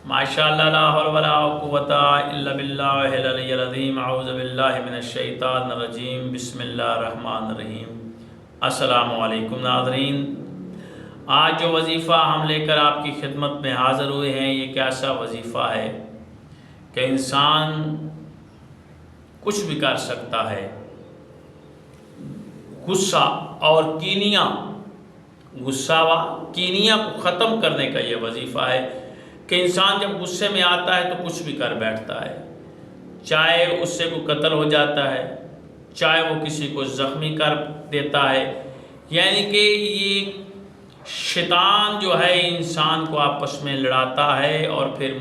ماشاءاللہ لا حول ولا قوۃ الا باللہ العلی العظیم اعوذ باللہ من الشیطان الرجیم بسم اللہ الرحمن الرحیم۔ السلام علیکم ناظرین، آج جو وظیفہ ہم لے کر آپ کی خدمت میں حاضر ہوئے ہیں یہ ایک ایسا وظیفہ ہے کہ انسان کچھ بھی کر سکتا ہے۔ غصہ اور غصہ و کینیا کو ختم کرنے کا یہ وظیفہ ہے کہ انسان جب غصے میں آتا ہے تو کچھ بھی کر بیٹھتا ہے، چاہے اس سے کوئی قتل ہو جاتا ہے، چاہے وہ کسی کو زخمی کر دیتا ہے۔ یعنی کہ یہ شیطان جو ہے انسان کو آپس میں لڑاتا ہے اور پھر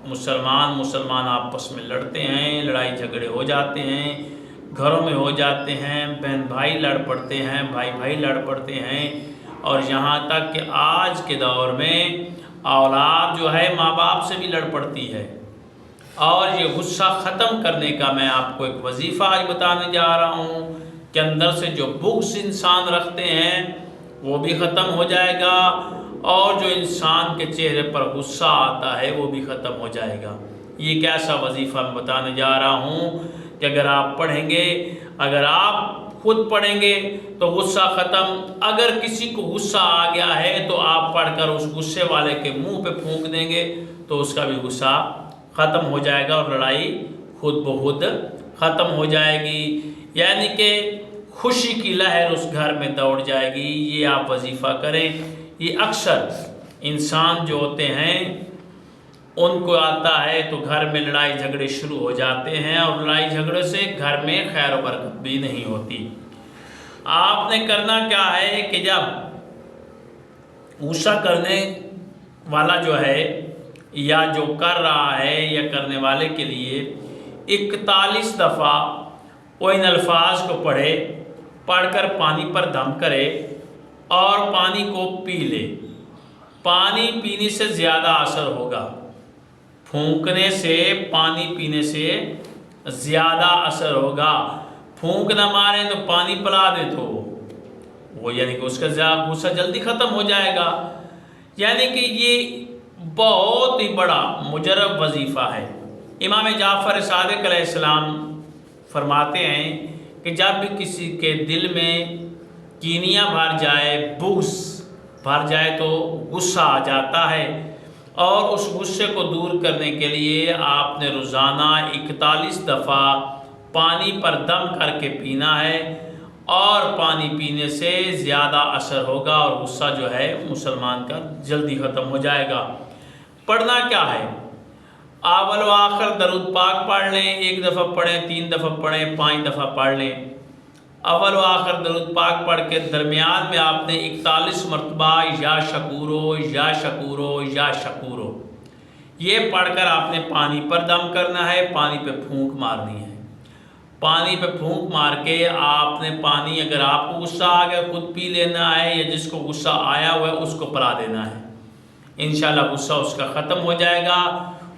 مسلمان آپس میں لڑتے ہیں، لڑائی جھگڑے ہو جاتے ہیں، گھروں میں ہو جاتے ہیں، بہن بھائی لڑ پڑتے ہیں، بھائی لڑ پڑتے ہیں، اور یہاں تک کہ آج کے دور میں اولاد جو ہے ماں باپ سے بھی لڑ پڑتی ہے۔ اور یہ غصہ ختم کرنے کا میں آپ کو ایک وظیفہ آج بتانے جا رہا ہوں کہ اندر سے جو بغض انسان رکھتے ہیں وہ بھی ختم ہو جائے گا، اور جو انسان کے چہرے پر غصہ آتا ہے وہ بھی ختم ہو جائے گا۔ یہ ایک ایسا وظیفہ میں بتانے جا رہا ہوں کہ اگر آپ پڑھیں گے، اگر آپ خود پڑھیں گے تو غصہ ختم۔ اگر کسی کو غصہ آ گیا ہے تو آپ پڑھ کر اس غصے والے کے منہ پہ پھونک دیں گے تو اس کا بھی غصہ ختم ہو جائے گا اور لڑائی خود بخود ختم ہو جائے گی۔ یعنی کہ خوشی کی لہر اس گھر میں دوڑ جائے گی۔ یہ آپ وظیفہ کریں۔ یہ اکثر انسان جو ہوتے ہیں ان کو آتا ہے تو گھر میں لڑائی جھگڑے شروع ہو جاتے ہیں، اور لڑائی جھگڑے سے گھر میں خیر و برکت بھی نہیں ہوتی۔ آپ نے کرنا کیا ہے کہ جب غصہ کرنے والا جو ہے یا جو کر رہا ہے یا کرنے والے کے لیے 41 دفعہ وہ ان الفاظ کو پڑھ کر پانی پر دم کرے اور پانی کو پی لے۔ پانی پینے سے زیادہ اثر ہوگا، پھونکنے سے پانی پینے سے زیادہ اثر ہوگا۔ پھونک نہ مارے تو پانی پلا دے تو وہ یعنی کہ اس کا غصہ جلدی ختم ہو جائے گا۔ یعنی کہ یہ بہت ہی بڑا مجرب وظیفہ ہے۔ امام جعفر صادق علیہ السلام فرماتے ہیں کہ جب بھی کسی کے دل میں کینیا بھر جائے، بغض بھر جائے تو غصہ آ جاتا ہے، اور اس غصے کو دور کرنے کے لیے آپ نے روزانہ 41 دفعہ پانی پر دم کر کے پینا ہے، اور پانی پینے سے زیادہ اثر ہوگا اور غصہ جو ہے مسلمان کا جلدی ختم ہو جائے گا۔ پڑھنا کیا ہے؟ اول و آخر درود پاک پڑھ لیں، 1 دفعہ پڑھیں، 3 دفعہ پڑھیں، 5 دفعہ پڑھ لیں۔ اول و آخر درود پاک پڑھ کے درمیان میں آپ نے 41 مرتبہ یا شکورو یا شکورو یا شکورو یہ پڑھ کر آپ نے پانی پر دم کرنا ہے، پانی پہ پھونک مارنی ہے۔ پانی پہ پھونک مار کے آپ نے پانی، اگر آپ کو غصہ آ گیا خود پی لینا ہے، یا جس کو غصہ آیا ہوا ہے اس کو پلا دینا ہے۔ انشاءاللہ غصہ اس کا ختم ہو جائے گا،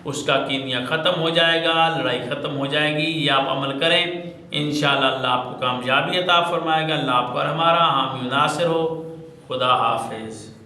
اس کا کینیا ختم ہو جائے گا، لڑائی ختم ہو جائے گی۔ یہ آپ عمل کریں، انشاءاللہ اللہ آپ کو کامیابی عطا فرمائے گا۔ اللہ آپ کو اور ہمارا حامی و ناصر ہو۔ خدا حافظ۔